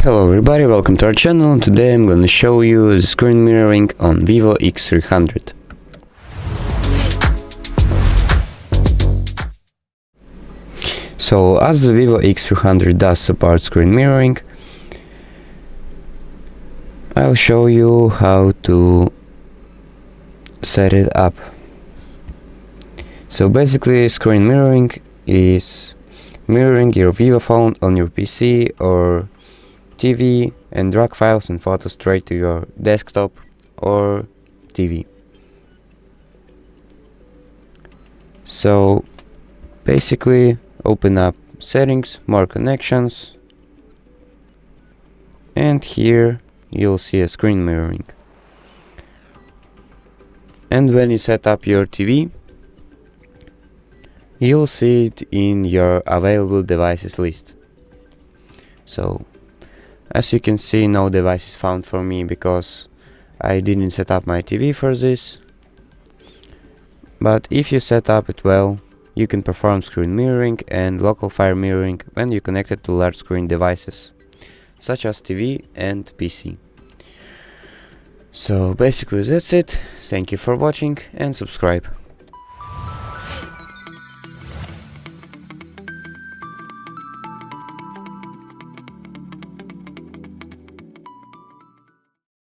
Hello everybody, welcome to our channel. Today I'm gonna show you the screen mirroring on VIVO X300. So as the VIVO X300 does support screen mirroring, I'll show you how to set it up. So basically screen mirroring is mirroring your VIVO phone on your PC or TV and drag files and photos straight to your desktop or TV. So basically open up settings, more connections, and here you'll see a screen mirroring. And when you set up your TV, you'll see it in your available devices list. So as you can see, no device is found for me because I didn't set up my TV for this. But if you set up it well, you can perform screen mirroring and local fire mirroring when you connect it to large screen devices, such as TV and PC. So basically that's it. Thank you for watching and subscribe.